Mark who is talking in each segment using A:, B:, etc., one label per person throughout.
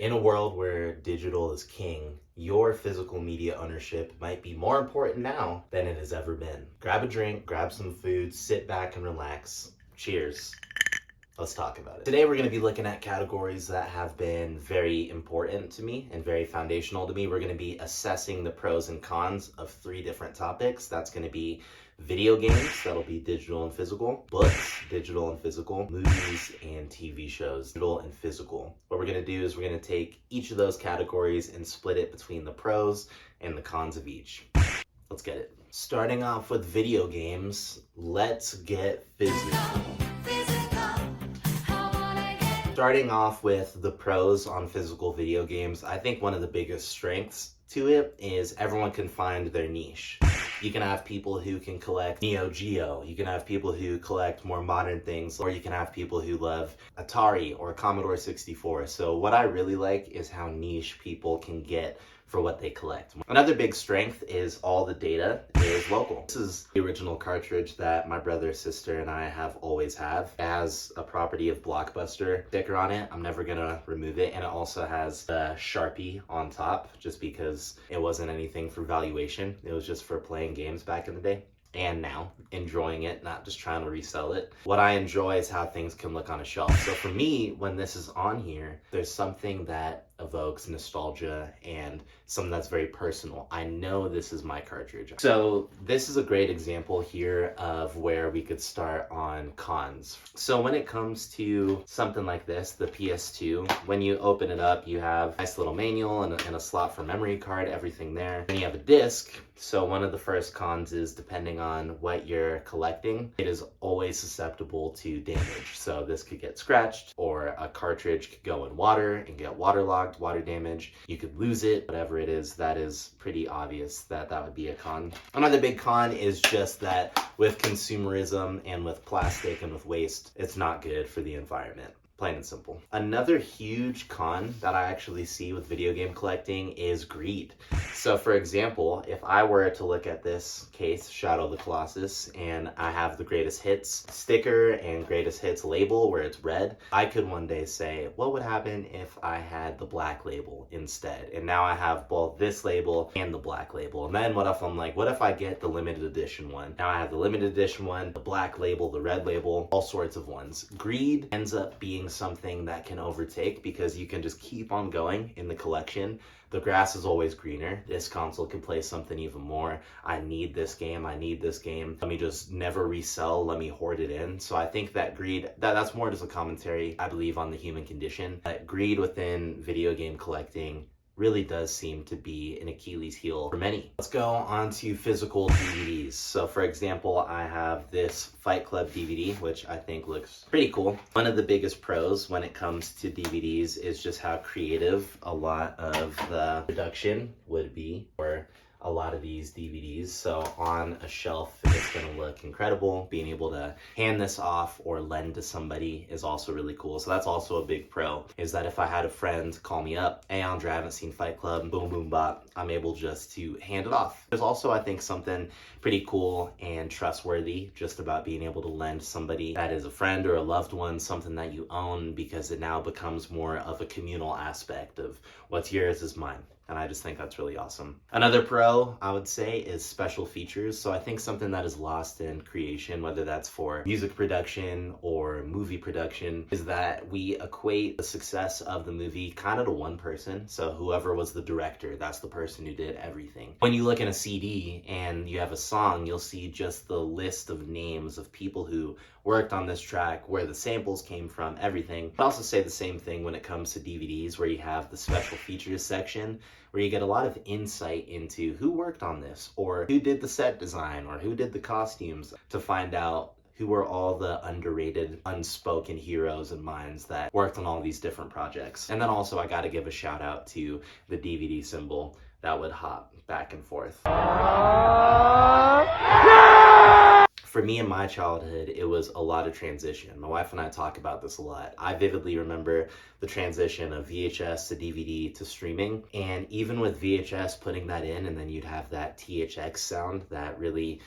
A: In a world where digital is king, your physical media ownership might be more important now than it has ever been. Grab a drink, grab some food, sit back and relax. Cheers. Let's talk about it. Today we're going to be looking at categories that have been very important to me and very foundational to me. We're going to be assessing the pros and cons of 3 different topics. That's going to be video games, that'll be digital and physical, books, digital and physical, movies and TV shows, digital and physical. What we're going to do is we're going to take each of those categories and split it between the pros and the cons of each. Let's get it. Starting off with video games, let's get physical. Starting off with the pros on physical video games, I think one of the biggest strengths to it is everyone can find their niche. You can have people who can collect Neo Geo, you can have people who collect more modern things, or you can have people who love Atari or Commodore 64. So what I really like is how niche people can get for what they collect. Another big strength is all the data is local. This is the original cartridge that my brother, sister, and I have always have. It has a property of Blockbuster sticker on it. I'm never gonna remove it. And it also has the Sharpie on top, just because it wasn't anything for valuation. It was just for playing games back in the day. And now enjoying it, not just trying to resell it. What I enjoy is how things can look on a shelf. So for me, when this is on here, there's something that evokes nostalgia and something that's very personal. I know this is my cartridge. So this is a great example here of where we could start on cons. So when it comes to something like this, the PS2, when you open it up, you have a nice little manual and a slot for memory card, everything there. Then you have a disc. So one of the first cons is, depending on what you're collecting, it is always susceptible to damage. So this could get scratched, or a cartridge could go in water and get waterlogged, water damage. You could lose it, whatever it is. That is pretty obvious that would be a con. Another big con is just that with consumerism and with plastic and with waste, it's not good for the environment. Plain and simple. Another huge con that I actually see with video game collecting is greed. So for example, if I were to look at this case, Shadow of the Colossus, and I have the greatest hits sticker and greatest hits label where it's red, I could one day say, what would happen if I had the black label instead? And now I have both this label and the black label. And then what if I'm like, what if I get the limited edition one? Now I have the limited edition one, the black label, the red label, all sorts of ones. Greed ends up being something that can overtake because you can just keep on going in the collection. The grass is always greener. This console can play something even more. I need this game. I need this game. Let me just never resell. Let me hoard it in. So I think that greed, that's more just a commentary, I believe, on the human condition. That greed within video game collecting really does seem to be an Achilles heel for many. Let's go on to physical DVDs. So for example, I have this Fight Club DVD, which I think looks pretty cool. One of the biggest pros when it comes to DVDs is just how creative a lot of the production would be for a lot of these DVDs. So on a shelf, it's gonna look incredible. Being able to hand this off or lend to somebody is also really cool. So that's also a big pro, is that if I had a friend call me up, hey Andre, I haven't seen Fight Club, boom, boom, bop, I'm able just to hand it off. There's also, I think, something pretty cool and trustworthy just about being able to lend somebody that is a friend or a loved one something that you own, because it now becomes more of a communal aspect of what's yours is mine. And I just think that's really awesome. Another pro, I would say, is special features. So I think something that is lost in creation, whether that's for music production or movie production, is that we equate the success of the movie kind of to one person. So whoever was the director, that's the person who did everything. When you look in a CD and you have a song, you'll see just the list of names of people who worked on this track, where the samples came from, everything. I'd also say the same thing when it comes to DVDs, where you have the special features section, where you get a lot of insight into who worked on this, or who did the set design, or who did the costumes, to find out who were all the underrated, unspoken heroes and minds that worked on all these different projects. And then also I gotta give a shout out to the DVD symbol that would hop back and forth. For me in my childhood, it was a lot of transition. My wife and I talk about this a lot. I vividly remember the transition of VHS to DVD to streaming. And even with VHS, putting that in, and then you'd have that THX sound, that really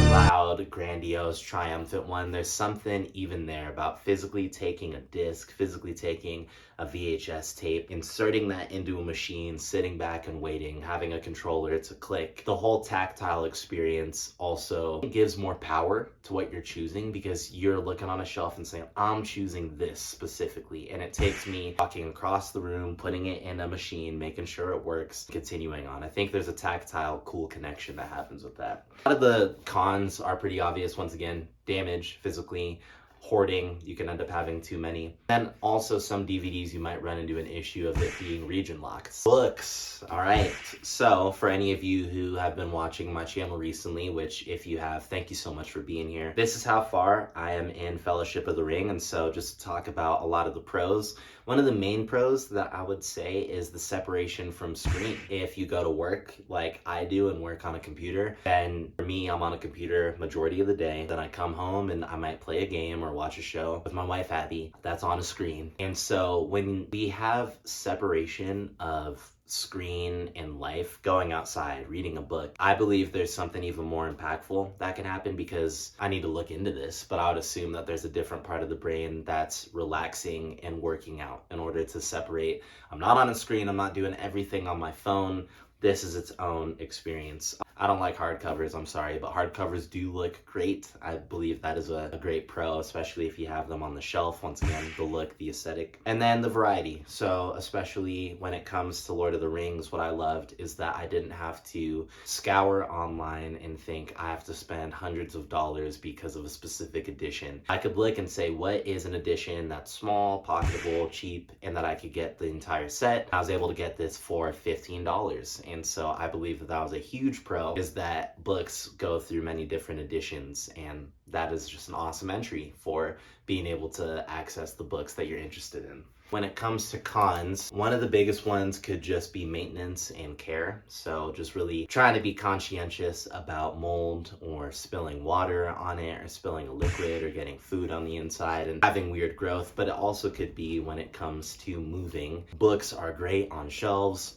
A: loud loud, grandiose, triumphant one. There's something even there about physically taking a disc, physically taking a VHS tape, inserting that into a machine, sitting back and waiting, having a controller to click. The whole tactile experience also gives more power to what you're choosing, because you're looking on a shelf and saying, I'm choosing this specifically. And it takes me walking across the room, putting it in a machine, making sure it works, continuing on. I think there's a tactile, cool connection that happens with that. A lot of the cons are pretty obvious. Once again, damage physically, hoarding, you can end up having too many. And also some DVDs, you might run into an issue of it being region locked. Books, all right. So for any of you who have been watching my channel recently, which if you have, thank you so much for being here. This is how far I am in Fellowship of the Ring. And so just to talk about a lot of the pros, one of the main pros that I would say is the separation from screen. If you go to work like I do and work on a computer, then for me, I'm on a computer majority of the day. Then I come home and I might play a game or watch a show with my wife, Abby, that's on a screen. And so when we have separation of screen and life, going outside, reading a book, I believe there's something even more impactful that can happen, because I need to look into this, but I would assume that there's a different part of the brain that's relaxing and working out in order to separate. I'm not on a screen, I'm not doing everything on my phone. This is its own experience. I don't like hardcovers, I'm sorry, but hardcovers do look great. I believe that is a great pro, especially if you have them on the shelf. Once again, the look, the aesthetic, and then the variety. So especially when it comes to Lord of the Rings, what I loved is that I didn't have to scour online and think I have to spend hundreds of dollars because of a specific edition. I could look and say, what is an edition that's small, pocketable, cheap, and that I could get the entire set. I was able to get this for $15. And so I believe that that was a huge pro, is that books go through many different editions, and that is just an awesome entry for being able to access the books that you're interested in. When it comes to cons, one of the biggest ones could just be maintenance and care. So just really trying to be conscientious about mold or spilling water on it or spilling a liquid or getting food on the inside and having weird growth. But it also could be when it comes to moving. Books are great on shelves,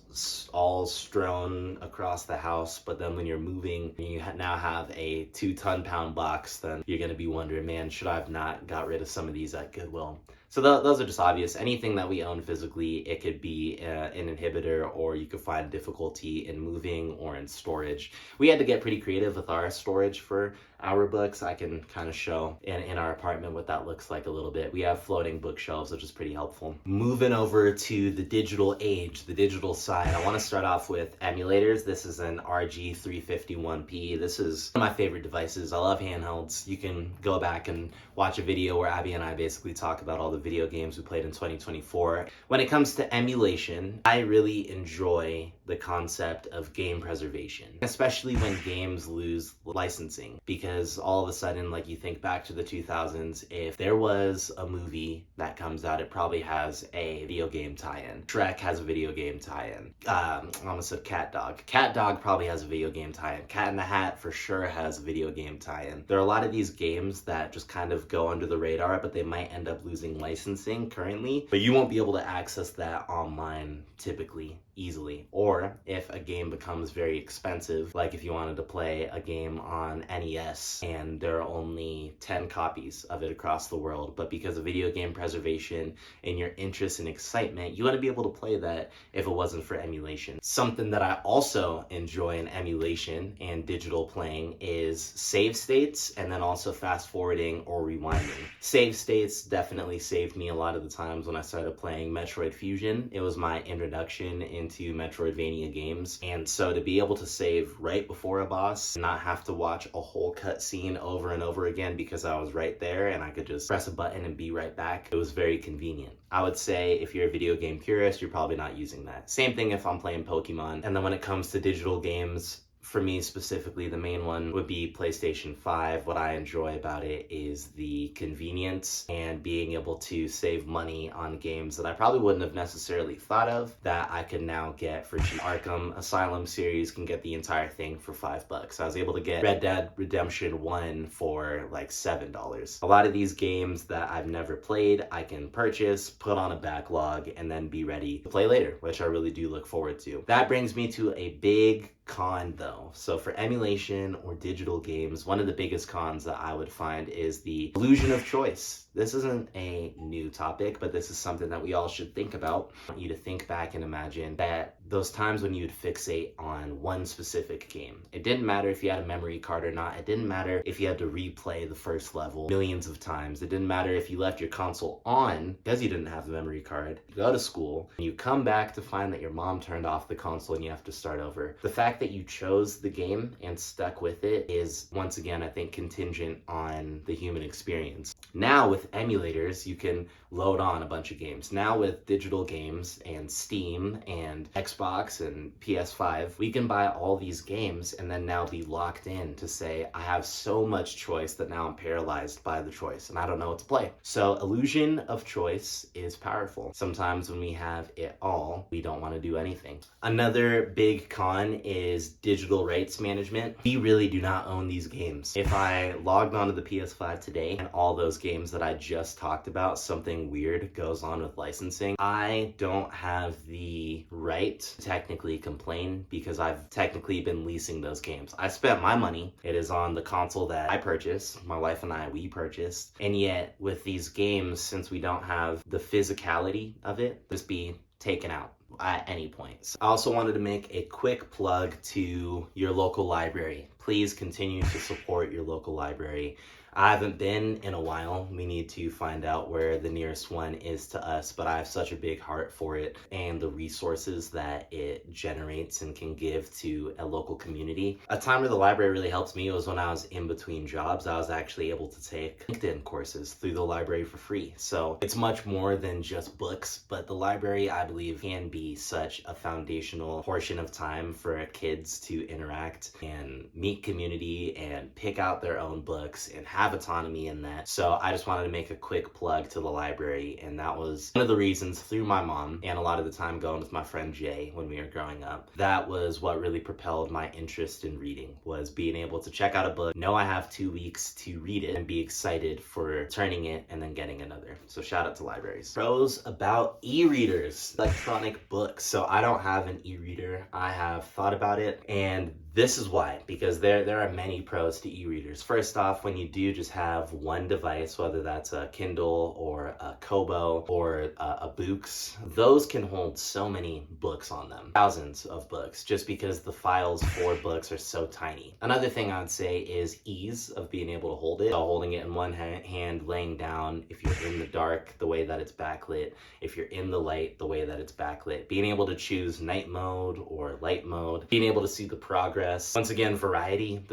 A: all strewn across the house, but then when you're moving, you now have a 2-ton-pound box, then you're going to be wondering, man, should I have not got rid of some of these at Goodwill? So those are just obvious. Anything that we own physically, it could be an inhibitor, or you could find difficulty in moving or in storage. We had to get pretty creative with our storage for our books. I can kind of show in our apartment what that looks like a little bit. We have floating bookshelves, which is pretty helpful. Moving over to the digital age, the digital side, I want to start off with emulators. This is an RG351P. This is one of my favorite devices. I love handhelds. You can go back and watch a video where Abby and I basically talk about all the video games we played in 2024. When it comes to emulation, I really enjoy the concept of game preservation, especially when games lose licensing, because all of a sudden, like, you think back to the 2000s, if there was a movie that comes out, it probably has a video game tie-in. Shrek has a video game tie-in. I almost said Cat Dog. Cat Dog probably has a video game tie-in. Cat in the Hat for sure has a video game tie-in. There are a lot of these games that just kind of go under the radar, but they might end up losing licensing currently, but you won't be able to access that online typically easily. Or if a game becomes very expensive, like if you wanted to play a game on NES and there are only 10 copies of it across the world, but because of video game preservation and your interest and excitement, you want to be able to play that if it wasn't for emulation. Something that I also enjoy in emulation and digital playing is save states, and then also fast forwarding or rewinding. Save states definitely saved me a lot of the times when I started playing Metroid Fusion. It was my introduction into Metroidvania games, and so to be able to save right before a boss and not have to watch a whole cutscene over and over again because I was right there and I could just press a button and be right back, it was very convenient. I would say if you're a video game purist, you're probably not using that. Same thing if I'm playing Pokemon. And then when it comes to digital games, for me specifically, the main one would be PlayStation 5. What I enjoy about it is the convenience and being able to save money on games that I probably wouldn't have necessarily thought of that I can now get for cheap. Arkham Asylum series can get the entire thing for $5. I was able to get Red Dead Redemption 1 for like $7. A lot of these games that I've never played, I can purchase, put on a backlog, and then be ready to play later, which I really do look forward to. That brings me to a big con though. So for emulation or digital games, one of the biggest cons that I would find is the illusion of choice. This isn't a new topic, but this is something that we all should think about. I want you to think back and imagine that those times when you'd fixate on one specific game. It didn't matter if you had a memory card or not. It didn't matter if you had to replay the first level millions of times. It didn't matter if you left your console on because you didn't have the memory card. You go to school and you come back to find that your mom turned off the console and you have to start over. The fact that you chose the game and stuck with it is, once again, I think, contingent on the human experience. Now with emulators, you can load on a bunch of games. Now with digital games and Steam and Xbox and PS5, we can buy all these games and then now be locked in to say, I have so much choice that now I'm paralyzed by the choice and I don't know what to play. So illusion of choice is powerful. Sometimes when we have it all, we don't want to do anything. Another big con is digital rights management. We really do not own these games. If I logged onto the PS5 today and all those games that I just talked about, something weird goes on with licensing, I don't have the right to technically complain because I've technically been leasing those games. I spent my money. It is on the console that I purchased. My wife and we purchased. And yet with these games, since we don't have the physicality of it, just be taken out at any point. So I also wanted to make a quick plug to your local library. Please continue to support your local library. I haven't been in a while. We need to find out where the nearest one is to us, but I have such a big heart for it and the resources that it generates and can give to a local community. A time where the library really helped me was when I was in between jobs. I was actually able to take LinkedIn courses through the library for free. So it's much more than just books, but the library, I believe, can be such a foundational portion of time for kids to interact and meet community and pick out their own books and have autonomy in that. So I just wanted to make a quick plug to the library, and that was one of the reasons, through my mom and a lot of the time going with my friend Jay when we were growing up, that was what really propelled my interest in reading, was being able to check out a book, know I have 2 weeks to read it, and be excited for turning it and then getting another. So shout out to libraries. Pros about e-readers, electronic books. So I don't have an e-reader. I have thought about it, and this is why, because there are many pros to e-readers. First off, when you do just have one device, whether that's a Kindle or a Kobo or a Books, those can hold so many books on them, thousands of books, just because the files for books are so tiny. Another thing I would say is ease of being able to hold it. So holding it in one hand, laying down, if you're in the dark, the way that it's backlit, if you're in the light, the way that it's backlit, being able to choose night mode or light mode, being able to see the progress. Once again, the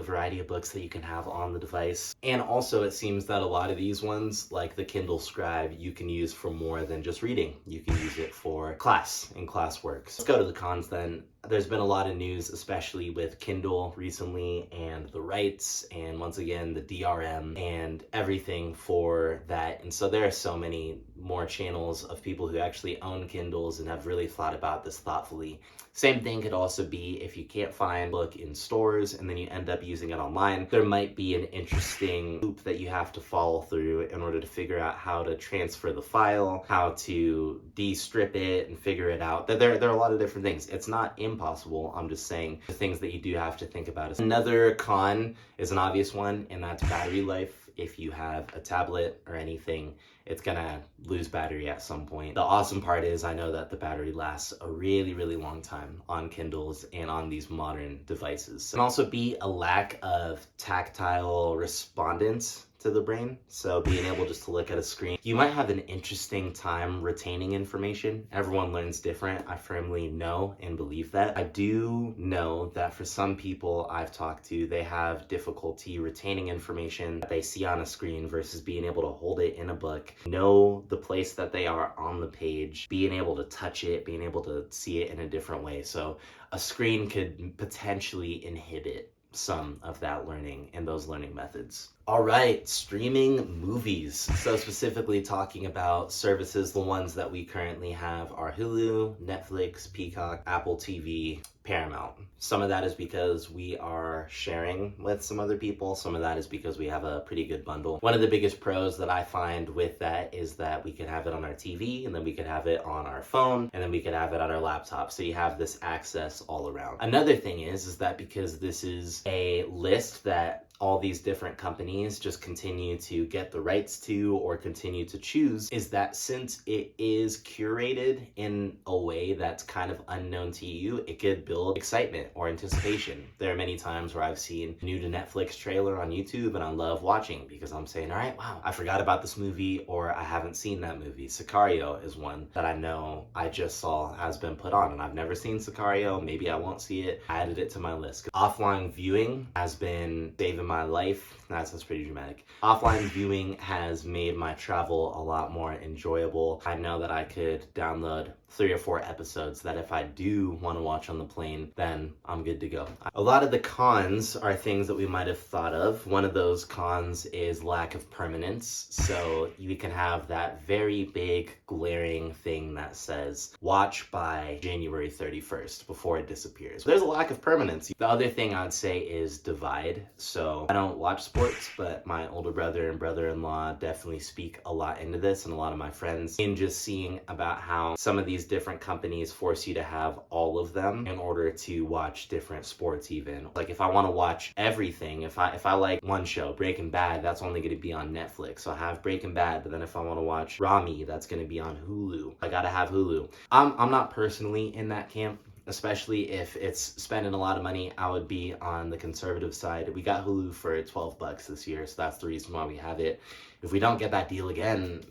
A: variety of books that you can have on the device. And also it seems that a lot of these ones, like the Kindle Scribe, you can use for more than just reading. You can use it for class and classwork. Let's go to the cons then. There's been a lot of news, especially with Kindle recently and the rights and once again the DRM and everything for that. And so there are so many more channels of people who actually own Kindles and have really thought about this thoughtfully. Same thing could also be if you can't find a book in stores and then you end up using it online. There might be an interesting loop that you have to follow through in order to figure out how to transfer the file, how to de-strip it and figure it out. There are a lot of different things. It's not impossible. I'm just saying the things that you do have to think about. Another con is an obvious one, and that's battery life. If you have a tablet or anything, it's gonna lose battery at some point. The awesome part is I know that the battery lasts a really, really long time on Kindles and on these modern devices. It can also be a lack of tactile respondence to the brain. So being able just to look at a screen, you might have an interesting time retaining information. Everyone learns different. I firmly know and believe that. I do know that for some people I've talked to, they have difficulty retaining information that they see on a screen versus being able to hold it in a book, know the place that they are on the page, being able to touch it, being able to see it in a different way. So a screen could potentially inhibit some of that learning and those learning methods. All right, streaming movies. So specifically talking about services, the ones that we currently have are Hulu, Netflix, Peacock, Apple TV, Paramount. Some of that is because we are sharing with some other people. Some of that is because we have a pretty good bundle. One of the biggest pros that I find with that is that we can have it on our TV, and then we could have it on our phone, and then we could have it on our laptop. So you have this access all around. Another thing is that because this is a list that all these different companies just continue to get the rights to or continue to choose, is that since it is curated in a way that's kind of unknown to you, it could build excitement or anticipation. There are many times where I've seen new to Netflix trailer on YouTube and I love watching because I'm saying, all right, wow, I forgot about this movie or I haven't seen that movie. Sicario is one that I know I just saw has been put on and I've never seen Sicario. Maybe I won't see it. I added it to my list. Offline viewing has been saving my life. That sounds pretty dramatic. Offline viewing has made my travel a lot more enjoyable. I know that I could download 3 or 4 episodes that if I do want to watch on the plane, then I'm good to go. A lot of the cons are things that we might have thought of. One of those cons is lack of permanence. So you can have that very big glaring thing that says watch by January 31st before it disappears. There's a lack of permanence. The other thing I'd say is divide. So I don't watch sports, but my older brother and brother-in-law definitely speak a lot into this, and a lot of my friends, in just seeing about how some of these different companies force you to have all of them in order to watch different sports. Even like if I want to watch everything, if I like one show, Breaking Bad, that's only going to be on Netflix, so I have Breaking Bad. But then if I want to watch Rami, that's going to be on Hulu. I gotta have Hulu. I'm not personally in that camp, especially if it's spending a lot of money. I would be on the conservative side. We got Hulu for $12 this year, so that's the reason why we have it. If we don't get that deal again,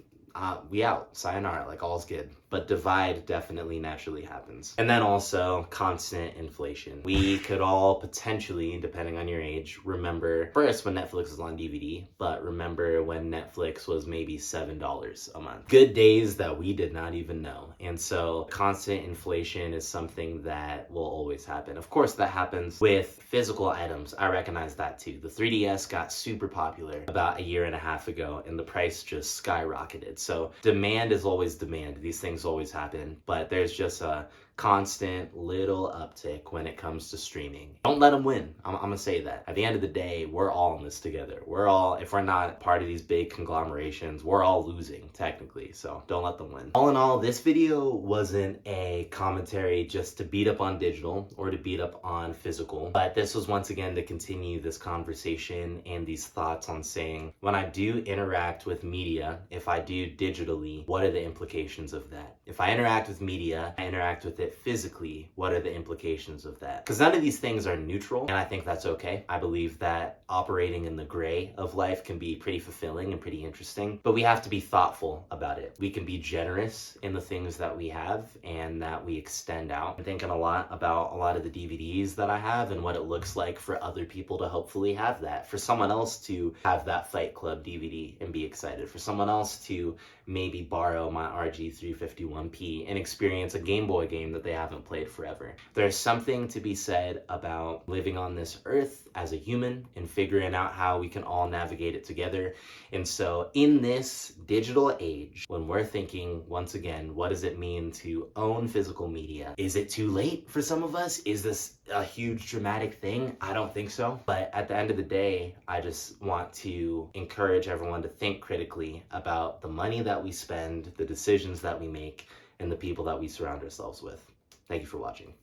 A: we out. Sayonara, like all's good. But divide definitely naturally happens. And then also constant inflation. We could all potentially, depending on your age, remember first when Netflix was on DVD, but remember when Netflix was maybe $7 a month. Good days that we did not even know. And so constant inflation is something that will always happen. Of course, that happens with physical items. I recognize that too. The 3DS got super popular about 1.5 years ago, and the price just skyrocketed. So demand is always demand. These things always happen, but there's just a constant little uptick when it comes to streaming. Don't let them win. I'm gonna say that. At the end of the day, we're all in this together. We're all, if we're not part of these big conglomerations, we're all losing technically, so don't let them win. All in all, this video wasn't a commentary just to beat up on digital or to beat up on physical, but this was once again to continue this conversation and these thoughts on saying, when I do interact with media, if I do digitally, what are the implications of that? If I interact with media, I interact with it physically, what are the implications of that? Because none of these things are neutral, and I think that's okay. I believe that operating in the gray of life can be pretty fulfilling and pretty interesting, but we have to be thoughtful about it. We can be generous in the things that we have and that we extend out. I'm thinking a lot about a lot of the DVDs that I have and what it looks like for other people to hopefully have that, for someone else to have that Fight Club DVD and be excited, for someone else to maybe borrow my RG351P and experience a Game Boy game that they haven't played forever. There's something to be said about living on this earth as a human and figuring out how we can all navigate it together. And so in this digital age, when we're thinking, once again, what does it mean to own physical media? Is it too late for some of us? Is this a huge dramatic thing? I don't think so. But at the end of the day, I just want to encourage everyone to think critically about the money that we spend, the decisions that we make, and the people that we surround ourselves with. Thank you for watching.